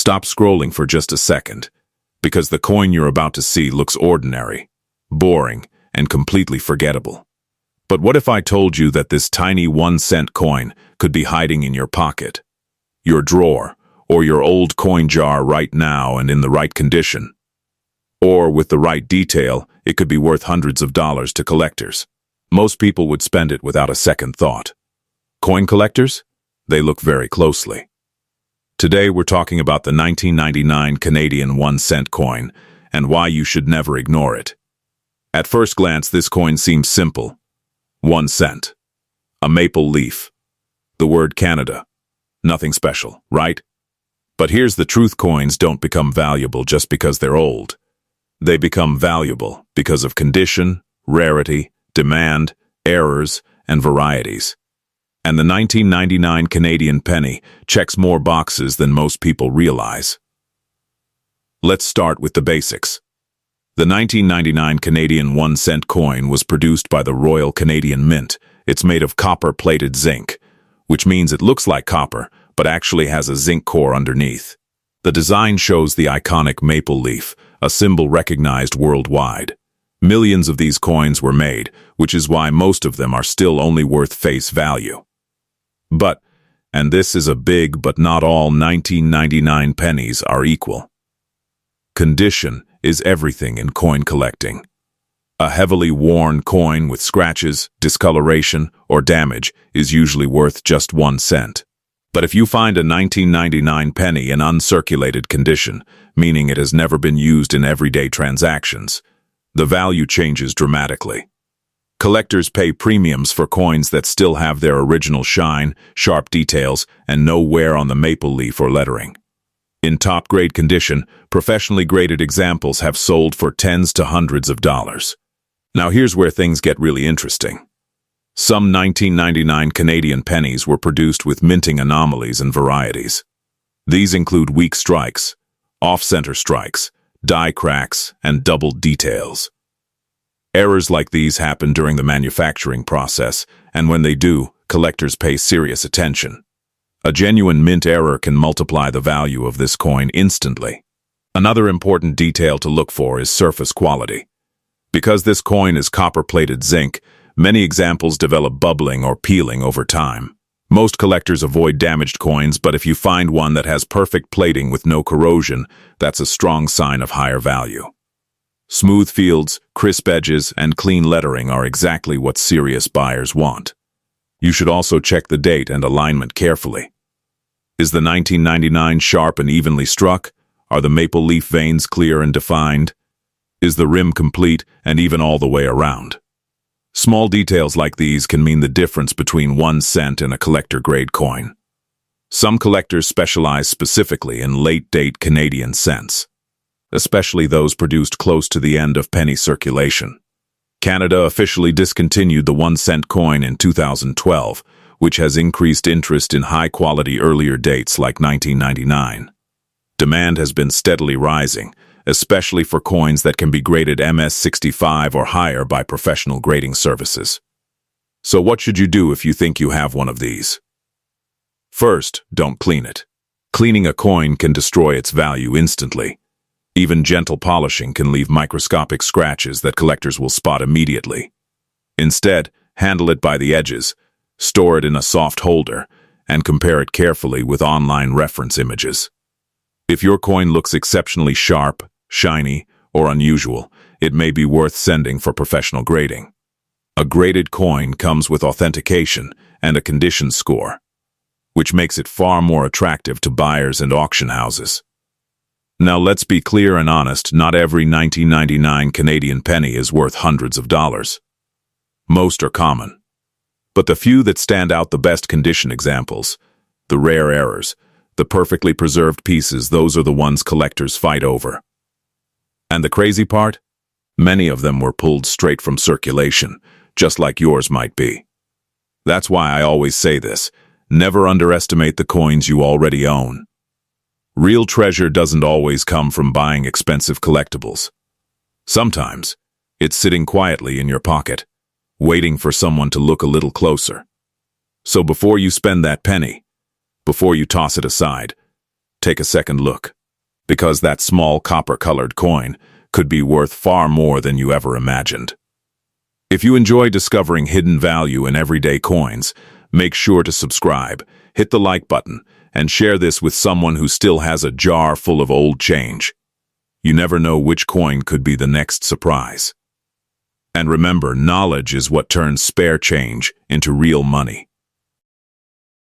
Stop scrolling for just a second, because the coin you're about to see looks ordinary, boring, and completely forgettable. But what if I told you that this tiny 1-cent coin could be hiding in your pocket, your drawer, or your old coin jar right now and in the right condition? Or, with the right detail, it could be worth hundreds of dollars to collectors. Most people would spend it without a second thought. Coin collectors? They look very closely. Today we're talking about the 1999 Canadian 1-cent coin and why you should never ignore it. At first glance, this coin seems simple. 1 cent. A maple leaf. The word Canada. Nothing special, right? But here's the truth: coins don't become valuable just because they're old. They become valuable because of condition, rarity, demand, errors, and varieties. And the 1999 Canadian penny checks more boxes than most people realize. Let's start with the basics. The 1999 Canadian 1-cent coin was produced by the Royal Canadian Mint. It's made of copper-plated zinc, which means it looks like copper, but actually has a zinc core underneath. The design shows the iconic maple leaf, a symbol recognized worldwide. Millions of these coins were made, which is why most of them are still only worth face value. But, and this is a big but not all 1999 pennies are equal. Condition is everything in coin collecting. A heavily worn coin with scratches, discoloration, or damage is usually worth just 1 cent. But if you find a 1999 penny in uncirculated condition, meaning it has never been used in everyday transactions, the value changes dramatically. Collectors pay premiums for coins that still have their original shine, sharp details, and no wear on the maple leaf or lettering. In top-grade condition, professionally graded examples have sold for tens to hundreds of dollars. Now here's where things get really interesting. Some 1999 Canadian pennies were produced with minting anomalies and varieties. These include weak strikes, off-center strikes, die cracks, and doubled details. Errors like these happen during the manufacturing process, and when they do, collectors pay serious attention. A genuine mint error can multiply the value of this coin instantly. Another important detail to look for is surface quality. Because this coin is copper-plated zinc, many examples develop bubbling or peeling over time. Most collectors avoid damaged coins, but if you find one that has perfect plating with no corrosion, that's a strong sign of higher value. Smooth fields, crisp edges, and clean lettering are exactly what serious buyers want. You should also check the date and alignment carefully. Is the 1999 sharp and evenly struck? Are the maple leaf veins clear and defined? Is the rim complete and even all the way around? Small details like these can mean the difference between 1 cent and a collector-grade coin. Some collectors specialize specifically in late-date Canadian cents, especially those produced close to the end of penny circulation. Canada officially discontinued the 1-cent coin in 2012, which has increased interest in high-quality earlier dates like 1999. Demand has been steadily rising, especially for coins that can be graded MS-65 or higher by professional grading services. So what should you do if you think you have one of these? First, don't clean it. Cleaning a coin can destroy its value instantly. Even gentle polishing can leave microscopic scratches that collectors will spot immediately. Instead, handle it by the edges, store it in a soft holder, and compare it carefully with online reference images. If your coin looks exceptionally sharp, shiny, or unusual, it may be worth sending for professional grading. A graded coin comes with authentication and a condition score, which makes it far more attractive to buyers and auction houses. Now let's be clear and honest, not every 1999 Canadian penny is worth hundreds of dollars. Most are common. But the few that stand out, the best condition examples, the rare errors, the perfectly preserved pieces, those are the ones collectors fight over. And the crazy part? Many of them were pulled straight from circulation, just like yours might be. That's why I always say this: never underestimate the coins you already own. Real treasure doesn't always come from buying expensive collectibles. Sometimes, it's sitting quietly in your pocket, waiting for someone to look a little closer. So before you spend that penny, before you toss it aside, take a second look, because that small copper-colored coin could be worth far more than you ever imagined. If you enjoy discovering hidden value in everyday coins, make sure to subscribe, hit the like button, and share this with someone who still has a jar full of old change. You never know which coin could be the next surprise. And remember, knowledge is what turns spare change into real money.